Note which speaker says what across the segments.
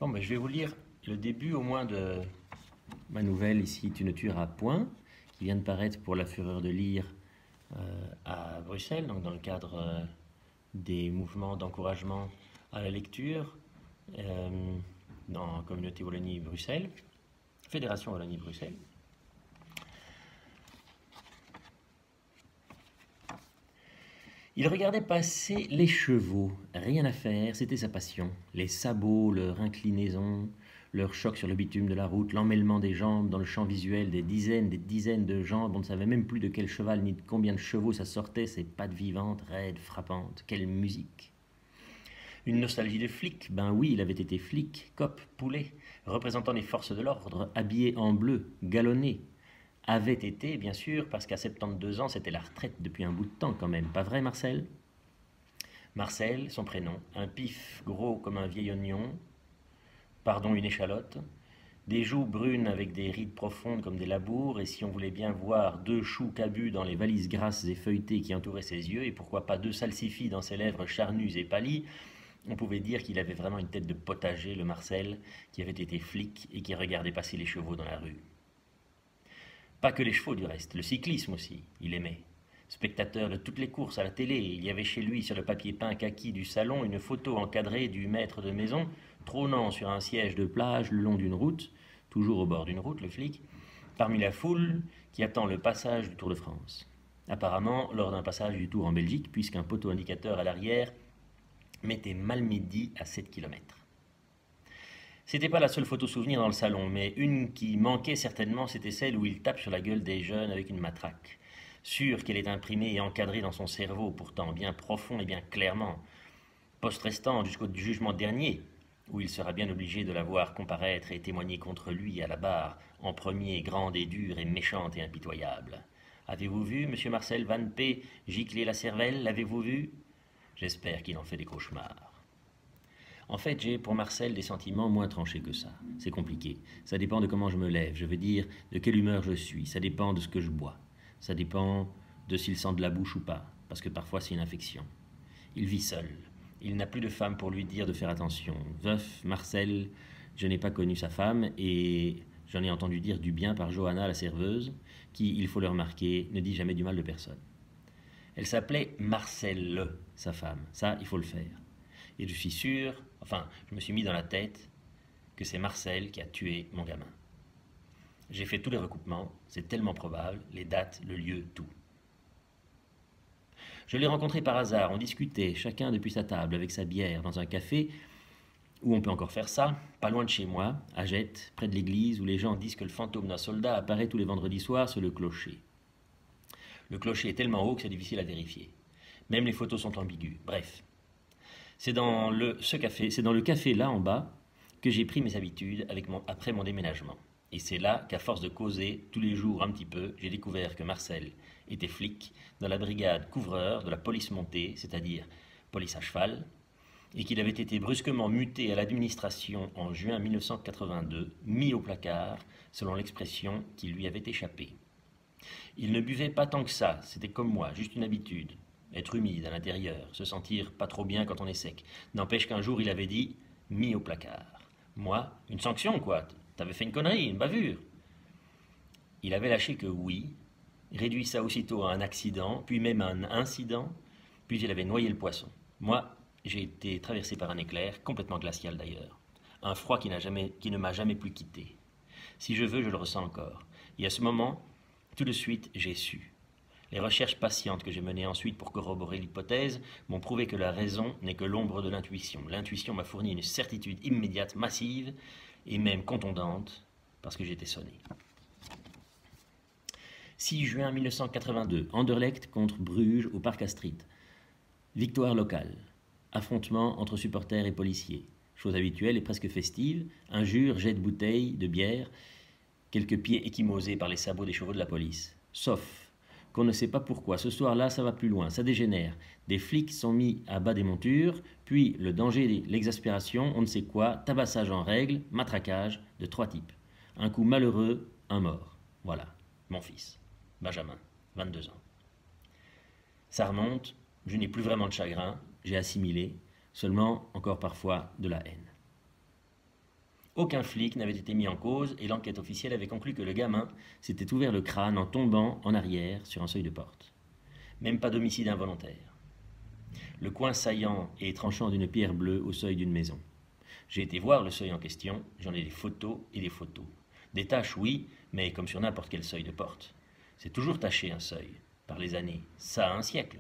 Speaker 1: Bon, ben, je vais vous lire le début au moins de ma nouvelle ici, Tu ne tueras point, qui vient de paraître pour La Fureur de lire à Bruxelles, donc dans le cadre des mouvements d'encouragement à la lecture euh, dans Communauté Wallonie-Bruxelles, Fédération Wallonie-Bruxelles. Il regardait passer les chevaux, rien à faire, c'était sa passion. Les sabots, leur inclinaison, leur choc sur le bitume de la route, l'emmêlement des jambes dans le champ visuel, des dizaines de jambes, on ne savait même plus de quel cheval ni de combien de chevaux ça sortait, ces pattes vivantes, raides, frappantes, quelle musique. Une nostalgie de flic, ben oui, il avait été flic, cop, poulet, représentant les forces de l'ordre, habillé en bleu, galonné, avait été, bien sûr, parce qu'à 72 ans, c'était la retraite depuis un bout de temps quand même. Pas vrai, Marcel? Marcel, son prénom, un pif gros comme un vieil oignon, pardon, une échalote, des joues brunes avec des rides profondes comme des labours, et si on voulait bien voir deux choux cabus dans les valises grasses et feuilletées qui entouraient ses yeux, et pourquoi pas deux salsifis dans ses lèvres charnues et pâlies, on pouvait dire qu'il avait vraiment une tête de potager, le Marcel, qui avait été flic et qui regardait passer les chevaux dans la rue. Pas que les chevaux du reste, le cyclisme aussi, il aimait. Spectateur de toutes les courses à la télé, il y avait chez lui sur le papier peint kaki du salon une photo encadrée du maître de maison, trônant sur un siège de plage le long d'une route, toujours au bord d'une route le flic, parmi la foule qui attend le passage du Tour de France. Apparemment lors d'un passage du Tour en Belgique, puisqu'un poteau indicateur à l'arrière mettait Malmedy à 7 km. C'était pas la seule photo souvenir dans le salon, mais une qui manquait certainement, c'était celle où il tape sur la gueule des jeunes avec une matraque. Sûr qu'elle est imprimée et encadrée dans son cerveau, pourtant bien profond et bien clairement. Poste restant jusqu'au jugement dernier, où il sera bien obligé de la voir comparaître et témoigner contre lui à la barre, en premier, grande et dure et méchante et impitoyable. Avez-vous vu, monsieur Marcel Van P. gicler la cervelle? L'avez-vous vu? J'espère qu'il en fait des cauchemars. En fait, j'ai pour Marcel des sentiments moins tranchés que ça. C'est compliqué. Ça dépend de comment je me lève, je veux dire de quelle humeur je suis. Ça dépend de ce que je bois. Ça dépend de s'il sent de la bouche ou pas, parce que parfois c'est une infection. Il vit seul. Il n'a plus de femme pour lui dire de faire attention. Veuf, Marcel, je n'ai pas connu sa femme et j'en ai entendu dire du bien par Johanna, la serveuse, qui, il faut le remarquer, ne dit jamais du mal de personne. Elle s'appelait Marcelle, sa femme. Ça, il faut le faire. Et je suis sûr, enfin, je me suis mis dans la tête que c'est Marcel qui a tué mon gamin. J'ai fait tous les recoupements, c'est tellement probable, les dates, le lieu, tout. Je l'ai rencontré par hasard, on discutait, chacun depuis sa table, avec sa bière, dans un café, où on peut encore faire ça, pas loin de chez moi, à Jette, près de l'église, où les gens disent que le fantôme d'un soldat apparaît tous les vendredis soirs sur le clocher. Le clocher est tellement haut que c'est difficile à vérifier. Même les photos sont ambiguës. Bref, c'est dans le café là en bas que j'ai pris mes habitudes après mon déménagement. Et c'est là qu'à force de causer tous les jours un petit peu, j'ai découvert que Marcel était flic dans la brigade couvreur de la police montée, c'est-à-dire police à cheval, et qu'il avait été brusquement muté à l'administration en juin 1982, mis au placard, selon l'expression qui lui avait échappé. Il ne buvait pas tant que ça, c'était comme moi, juste une habitude. Être humide à l'intérieur, se sentir pas trop bien quand on est sec. N'empêche qu'un jour il avait dit « mis au placard ». Moi, une sanction quoi, t'avais fait une connerie, une bavure. Il avait lâché que oui, réduit ça aussitôt à un accident, puis même à un incident, puis il avait noyé le poisson. Moi, j'ai été traversé par un éclair, complètement glacial d'ailleurs. Un froid qui ne m'a jamais plus quitté. Si je veux, je le ressens encore. Et à ce moment, tout de suite, j'ai su. Les recherches patientes que j'ai menées ensuite pour corroborer l'hypothèse m'ont prouvé que la raison n'est que l'ombre de l'intuition. L'intuition m'a fourni une certitude immédiate, massive et même contondante, parce que j'étais sonné. 6 juin 1982, Anderlecht contre Bruges au Parc Astrid. Victoire locale. Affrontement entre supporters et policiers. Chose habituelle et presque festive, injures, jets de bouteilles, de bière, quelques pieds échymosés par les sabots des chevaux de la police. Sauf qu'on ne sait pas pourquoi. Ce soir-là, ça va plus loin, ça dégénère. Des flics sont mis à bas des montures, puis le danger, l'exaspération, on ne sait quoi, tabassage en règle, matraquage de 3 types. Un coup malheureux, un mort. Voilà, mon fils, Benjamin, 22 ans. Ça remonte, je n'ai plus vraiment de chagrin, j'ai assimilé, seulement encore parfois de la haine. Aucun flic n'avait été mis en cause et l'enquête officielle avait conclu que le gamin s'était ouvert le crâne en tombant en arrière sur un seuil de porte. Même pas d'homicide involontaire. Le coin saillant et tranchant d'une pierre bleue au seuil d'une maison. J'ai été voir le seuil en question, j'en ai des photos et des photos. Des taches, oui, mais comme sur n'importe quel seuil de porte. C'est toujours taché un seuil, par les années, ça a un siècle.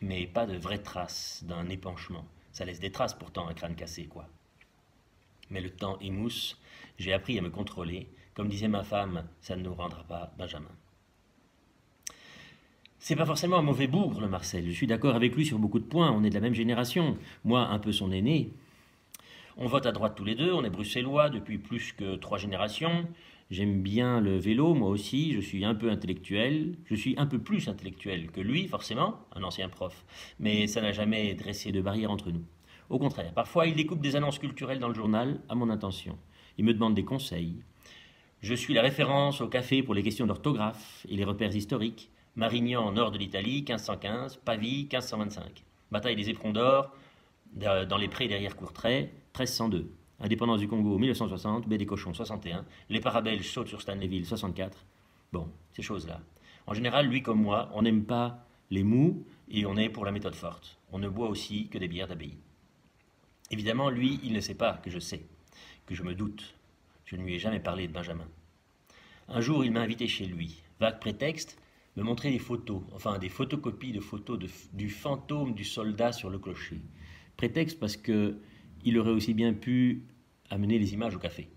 Speaker 1: Mais pas de vraies traces d'un épanchement. Ça laisse des traces pourtant, un crâne cassé, quoi. Mais le temps émousse, j'ai appris à me contrôler. Comme disait ma femme, ça ne nous rendra pas Benjamin. C'est pas forcément un mauvais bougre, le Marcel. Je suis d'accord avec lui sur beaucoup de points. On est de la même génération. Moi, un peu son aîné. On vote à droite tous les deux. On est bruxellois depuis plus que 3 générations. J'aime bien le vélo, moi aussi. Je suis un peu intellectuel. Je suis un peu plus intellectuel que lui, forcément, un ancien prof. Mais ça n'a jamais dressé de barrière entre nous. Au contraire, parfois il découpe des annonces culturelles dans le journal à mon intention. Il me demande des conseils. Je suis la référence au café pour les questions d'orthographe et les repères historiques. Marignan, nord de l'Italie, 1515, Pavie, 1525. Bataille des éperons d'or, dans les prés derrière Courtrai, 1302. Indépendance du Congo, 1960, baie des Cochons, 61. Les Parabelges sautent sur Stanleyville, 64. Bon, ces choses-là. En général, lui comme moi, on n'aime pas les mous et on est pour la méthode forte. On ne boit aussi que des bières d'abbaye. Évidemment, lui, il ne sait pas que je sais, que je me doute. Je ne lui ai jamais parlé de Benjamin. Un jour, il m'a invité chez lui. Vague prétexte, me montrer des photos, enfin des photocopies de photos du fantôme du soldat sur le clocher. Prétexte parce que il aurait aussi bien pu amener les images au café.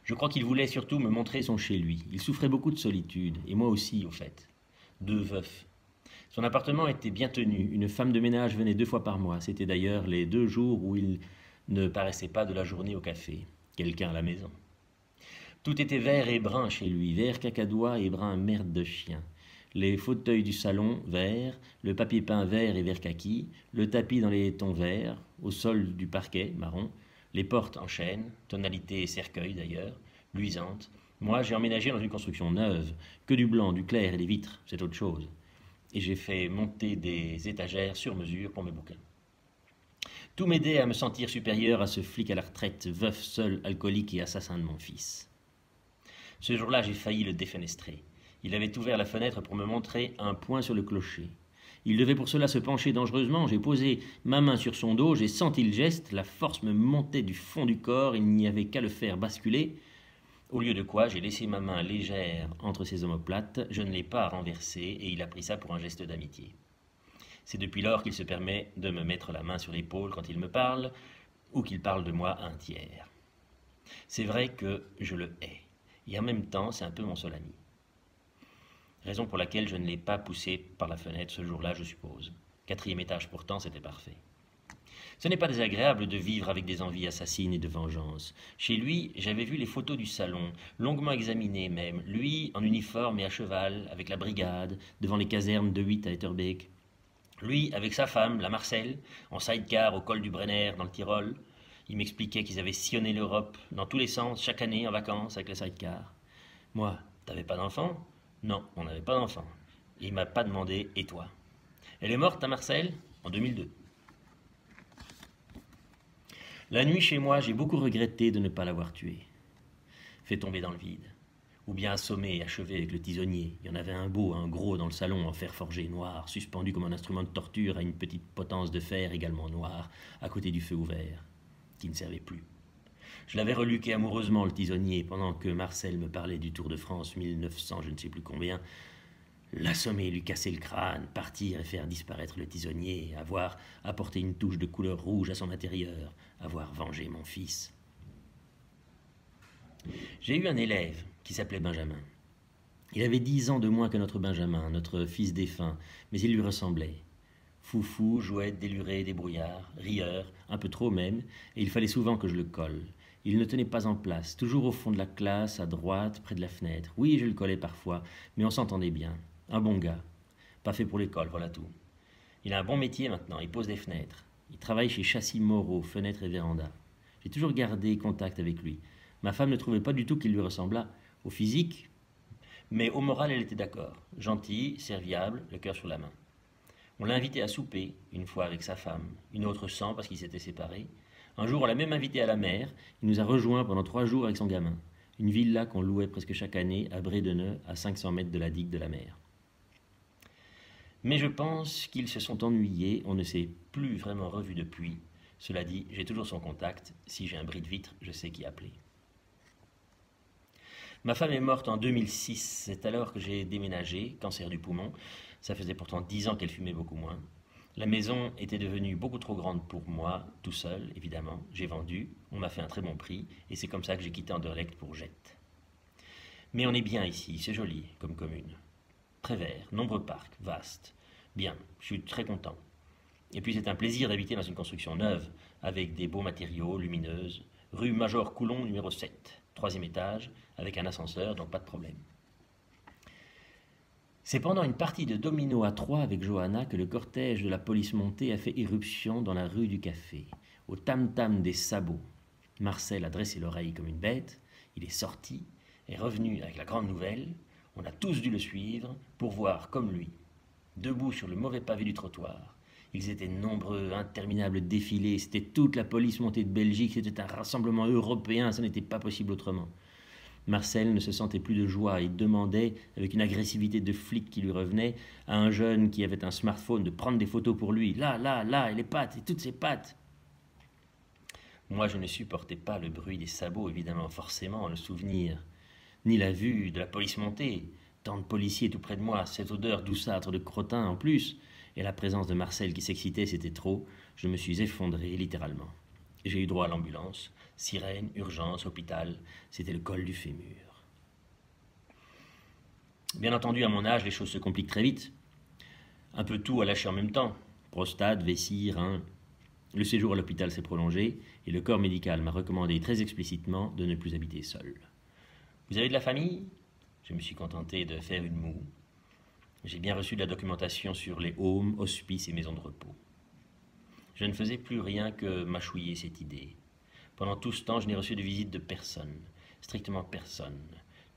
Speaker 1: Je crois qu'il voulait surtout me montrer son chez lui. Il souffrait beaucoup de solitude, et moi aussi, au fait. 2 veufs. Son appartement était bien tenu. Une femme de ménage venait 2 fois par mois. C'était d'ailleurs les 2 jours où il ne paraissait pas de la journée au café. Quelqu'un à la maison. Tout était vert et brun chez lui, vert cacadois et brun merde de chien. Les fauteuils du salon verts, le papier peint vert et vert kaki, le tapis dans les tons verts, au sol du parquet marron, les portes en chêne, tonalité cercueil d'ailleurs, luisante. Moi, j'ai emménagé dans une construction neuve, que du blanc, du clair et des vitres, c'est autre chose. Et j'ai fait monter des étagères sur mesure pour mes bouquins. Tout m'aidait à me sentir supérieur à ce flic à la retraite, veuf, seul, alcoolique et assassin de mon fils. Ce jour-là, j'ai failli le défenestrer. Il avait ouvert la fenêtre pour me montrer un point sur le clocher. Il devait pour cela se pencher dangereusement. J'ai posé ma main sur son dos, j'ai senti le geste, la force me montait du fond du corps, il n'y avait qu'à le faire basculer. Au lieu de quoi, j'ai laissé ma main légère entre ses omoplates, je ne l'ai pas renversée et il a pris ça pour un geste d'amitié. C'est depuis lors qu'il se permet de me mettre la main sur l'épaule quand il me parle ou qu'il parle de moi à un tiers. C'est vrai que je le hais et en même temps c'est un peu mon seul ami. Raison pour laquelle je ne l'ai pas poussé par la fenêtre ce jour-là, je suppose. 4e étage pourtant, c'était parfait. Ce n'est pas désagréable de vivre avec des envies assassines et de vengeance. Chez lui, j'avais vu les photos du salon, longuement examinées même. Lui, en uniforme et à cheval, avec la brigade, devant les casernes de 8 à Etterbeek. Lui, avec sa femme, la Marcel, en sidecar au col du Brenner, dans le Tyrol. Il m'expliquait qu'ils avaient sillonné l'Europe, dans tous les sens, chaque année, en vacances, avec le sidecar. Moi, t'avais pas d'enfant ? Non, on n'avait pas d'enfant. Il m'a pas demandé « Et toi ?» Elle est morte à Marseille en 2002. La nuit chez moi, j'ai beaucoup regretté de ne pas l'avoir tué. Fait tomber dans le vide. Ou bien assommé et achevé avec le tisonnier. Il y en avait un beau, un gros dans le salon en fer forgé noir, suspendu comme un instrument de torture à une petite potence de fer également noire, à côté du feu ouvert, qui ne servait plus. Je l'avais reluqué amoureusement, le tisonnier, pendant que Marcel me parlait du Tour de France 1900, je ne sais plus combien. L'assommer, lui casser le crâne, partir et faire disparaître le tisonnier, avoir apporté une touche de couleur rouge à son intérieur, avoir vengé mon fils. J'ai eu un élève qui s'appelait Benjamin. Il avait 10 ans de moins que notre Benjamin, notre fils défunt, mais il lui ressemblait. Foufou, jouette, déluré, débrouillard, rieur, un peu trop même, et il fallait souvent que je le colle. Il ne tenait pas en place, toujours au fond de la classe, à droite, près de la fenêtre. Oui, je le collais parfois, mais on s'entendait bien. Un bon gars. Pas fait pour l'école, voilà tout. Il a un bon métier maintenant, il pose des fenêtres. Il travaille chez Châssis Moreau, fenêtres et vérandas. J'ai toujours gardé contact avec lui. Ma femme ne trouvait pas du tout qu'il lui ressemblât. Au physique, mais au moral, elle était d'accord. Gentil, serviable, le cœur sur la main. On l'a invité à souper, une fois avec sa femme, une autre sans parce qu'ils s'étaient séparés. Un jour, on l'a même invité à la mer. Il nous a rejoints pendant 3 jours avec son gamin. Une villa qu'on louait presque chaque année à Brédeneux, à 500 mètres de la digue de la mer. Mais je pense qu'ils se sont ennuyés, on ne s'est plus vraiment revus depuis. Cela dit, j'ai toujours son contact. Si j'ai un bris de vitre, je sais qui appeler. Ma femme est morte en 2006. C'est alors que j'ai déménagé, cancer du poumon. Ça faisait pourtant 10 ans qu'elle fumait beaucoup moins. La maison était devenue beaucoup trop grande pour moi, tout seul, évidemment. J'ai vendu, on m'a fait un très bon prix, et c'est comme ça que j'ai quitté Anderlecht pour Jette. Mais on est bien ici, c'est joli comme commune. Très vert, nombreux parcs, vastes. Bien, je suis très content. Et puis c'est un plaisir d'habiter dans une construction neuve, avec des beaux matériaux, lumineuses. Rue Major Coulon, numéro 7, 3e étage, avec un ascenseur, donc pas de problème. C'est pendant une partie de domino à 3 avec Johanna que le cortège de la police montée a fait irruption dans la rue du Café, au tam-tam des sabots. Marcel a dressé l'oreille comme une bête, il est sorti, est revenu avec la grande nouvelle, on a tous dû le suivre pour voir comme lui, debout sur le mauvais pavé du trottoir. Ils étaient nombreux, interminables défilés, c'était toute la police montée de Belgique, c'était un rassemblement européen, ça n'était pas possible autrement. Marcel ne se sentait plus de joie et demandait, avec une agressivité de flic qui lui revenait, à un jeune qui avait un smartphone de prendre des photos pour lui. Là, et les pattes, et toutes ses pattes. Moi, je ne supportais pas le bruit des sabots, évidemment, forcément, le souvenir, ni la vue de la police montée. Tant de policiers tout près de moi, cette odeur douceâtre de crottin en plus, et la présence de Marcel qui s'excitait, c'était trop. Je me suis effondré, littéralement. J'ai eu droit à l'ambulance. Sirène, urgence, hôpital, c'était le col du fémur. Bien entendu, à mon âge, les choses se compliquent très vite. Un peu tout à lâcher en même temps. Prostate, vessie, rein. Le séjour à l'hôpital s'est prolongé et le corps médical m'a recommandé très explicitement de ne plus habiter seul. Vous avez de la famille ? Je me suis contenté de faire une moue. J'ai bien reçu de la documentation sur les homes, hospices et maisons de repos. Je ne faisais plus rien que mâchouiller cette idée. Pendant tout ce temps, je n'ai reçu de visite de personne, strictement personne.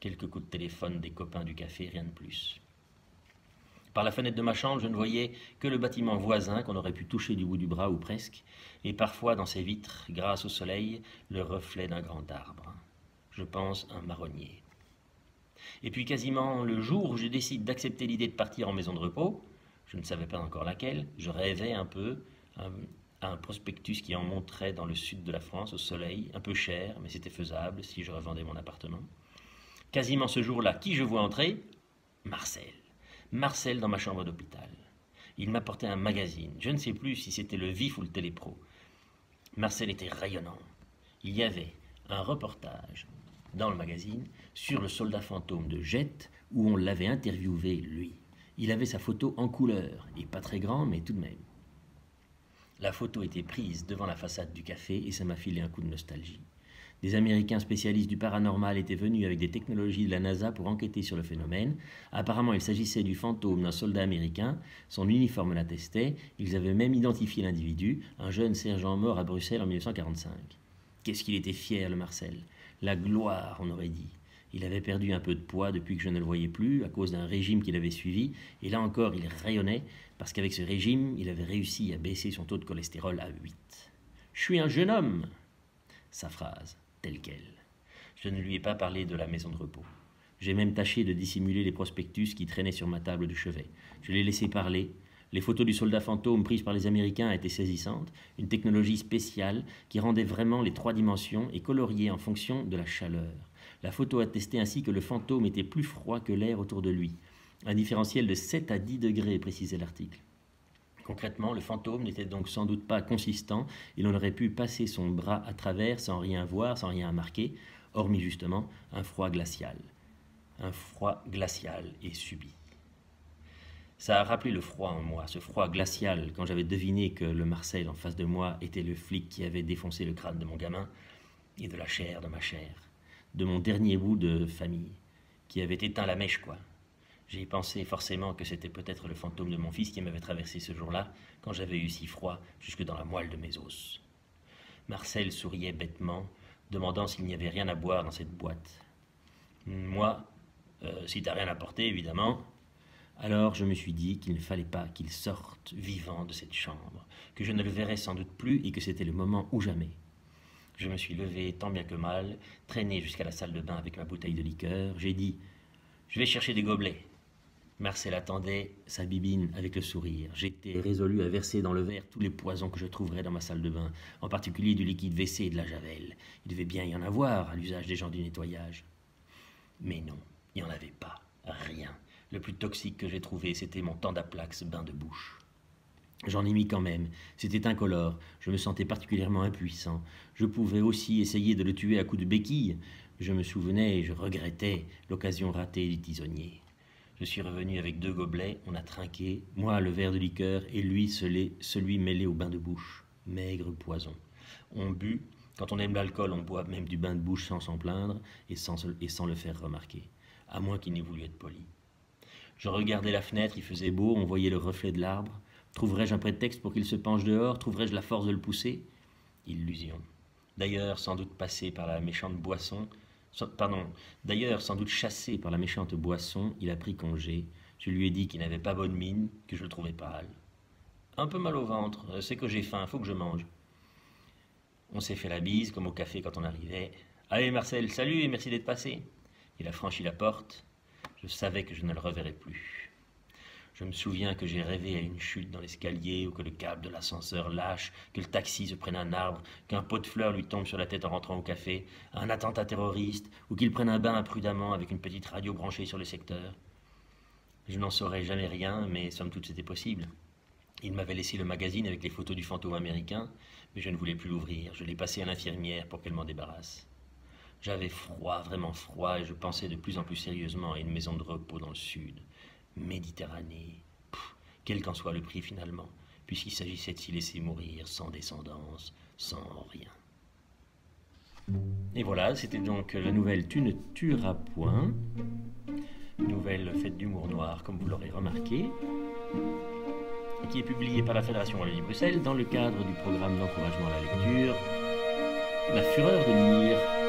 Speaker 1: Quelques coups de téléphone des copains du café, rien de plus. Par la fenêtre de ma chambre, je ne voyais que le bâtiment voisin qu'on aurait pu toucher du bout du bras ou presque, et parfois dans ses vitres, grâce au soleil, le reflet d'un grand arbre. Je pense un marronnier. Et puis quasiment le jour où je décide d'accepter l'idée de partir en maison de repos, je ne savais pas encore laquelle, je rêvais un peu, un prospectus qui en montrait dans le sud de la France, au soleil, un peu cher, mais c'était faisable si je revendais mon appartement. Quasiment ce jour-là, qui je vois entrer ? Marcel. Marcel dans ma chambre d'hôpital. Il m'apportait un magazine, je ne sais plus si c'était le Vif ou le Télépro. Marcel était rayonnant. Il y avait un reportage dans le magazine sur le soldat fantôme de Jette où on l'avait interviewé, lui. Il avait sa photo en couleur, et pas très grand, mais tout de même. La photo était prise devant la façade du café et ça m'a filé un coup de nostalgie. Des Américains spécialistes du paranormal étaient venus avec des technologies de la NASA pour enquêter sur le phénomène. Apparemment, il s'agissait du fantôme d'un soldat américain. Son uniforme l'attestait. Ils avaient même identifié l'individu, un jeune sergent mort à Bruxelles en 1945. Qu'est-ce qu'il était fier, le Marcel. La gloire, on aurait dit. Il avait perdu un peu de poids depuis que je ne le voyais plus, à cause d'un régime qu'il avait suivi, et là encore il rayonnait, parce qu'avec ce régime, il avait réussi à baisser son taux de cholestérol à 8. « Je suis un jeune homme !» Sa phrase, telle quelle. Je ne lui ai pas parlé de la maison de repos. J'ai même tâché de dissimuler les prospectus qui traînaient sur ma table de chevet. Je l'ai laissé parler. Les photos du soldat fantôme prises par les Américains étaient saisissantes, une technologie spéciale qui rendait vraiment les 3 dimensions et coloriée en fonction de la chaleur. La photo attestait ainsi que le fantôme était plus froid que l'air autour de lui. Un différentiel de 7 à 10 degrés, précisait l'article. Concrètement, le fantôme n'était donc sans doute pas consistant et l'on aurait pu passer son bras à travers sans rien voir, sans rien marquer, hormis justement un froid glacial. Un froid glacial et subit. Ça a rappelé le froid en moi, ce froid glacial, quand j'avais deviné que le Marcel en face de moi était le flic qui avait défoncé le crâne de mon gamin et de la chair de ma chair, de mon dernier bout de famille, qui avait éteint la mèche, quoi. J'ai pensé forcément que c'était peut-être le fantôme de mon fils qui m'avait traversé ce jour-là, quand j'avais eu si froid jusque dans la moelle de mes os. Marcel souriait bêtement, demandant s'il n'y avait rien à boire dans cette boîte. Moi, si t'as rien à porter, évidemment. Alors je me suis dit qu'il ne fallait pas qu'il sorte vivant de cette chambre, que je ne le verrais sans doute plus et que c'était le moment ou jamais. Je me suis levé tant bien que mal, traîné jusqu'à la salle de bain avec ma bouteille de liqueur. J'ai dit « Je vais chercher des gobelets ». Marcel attendait sa bibine avec le sourire. J'étais résolu à verser dans le verre tous les poisons que je trouverais dans ma salle de bain, en particulier du liquide WC et de la javel. Il devait bien y en avoir à l'usage des gens du nettoyage. Mais non, il n'y en avait pas, rien. Le plus toxique que j'ai trouvé, c'était mon Tendaplax bain de bouche. J'en ai mis quand même, c'était incolore, je me sentais particulièrement impuissant. Je pouvais aussi essayer de le tuer à coups de béquille. Je me souvenais et je regrettais l'occasion ratée du tisonnier. Je suis revenu avec 2 gobelets, on a trinqué, moi le verre de liqueur et lui celui mêlé au bain de bouche. Maigre poison. On but, quand on aime l'alcool, on boit même du bain de bouche sans s'en plaindre et sans le faire remarquer, à moins qu'il n'ait voulu être poli. Je regardais la fenêtre, il faisait beau, on voyait le reflet de l'arbre. Trouverais-je un prétexte pour qu'il se penche dehors? Trouverais-je la force de le pousser? Illusion. D'ailleurs, sans doute passé par la méchante boisson, D'ailleurs, sans doute chassé par la méchante boisson, il a pris congé. Je lui ai dit qu'il n'avait pas bonne mine, que je le trouvais pâle. Un peu mal au ventre, c'est que j'ai faim, faut que je mange. On s'est fait la bise, comme au café quand on arrivait. Allez Marcel, salut et merci d'être passé. Il a franchi la porte. Je savais que je ne le reverrais plus. Je me souviens que j'ai rêvé à une chute dans l'escalier, ou que le câble de l'ascenseur lâche, que le taxi se prenne un arbre, qu'un pot de fleurs lui tombe sur la tête en rentrant au café, un attentat terroriste, ou qu'il prenne un bain imprudemment avec une petite radio branchée sur le secteur. Je n'en saurais jamais rien, mais somme toute c'était possible. Il m'avait laissé le magazine avec les photos du fantôme américain, mais je ne voulais plus l'ouvrir. Je l'ai passé à l'infirmière pour qu'elle m'en débarrasse. J'avais froid, vraiment froid, et je pensais de plus en plus sérieusement à une maison de repos dans le sud. Méditerranée, quel qu'en soit le prix finalement, puisqu'il s'agissait de s'y laisser mourir sans descendance, sans rien. Et voilà, c'était donc la nouvelle Tu ne tueras point, nouvelle faite d'humour noir, comme vous l'aurez remarqué, qui est publiée par la Fédération Wallonie-Bruxelles dans le cadre du programme d'encouragement à la lecture La Fureur de lire.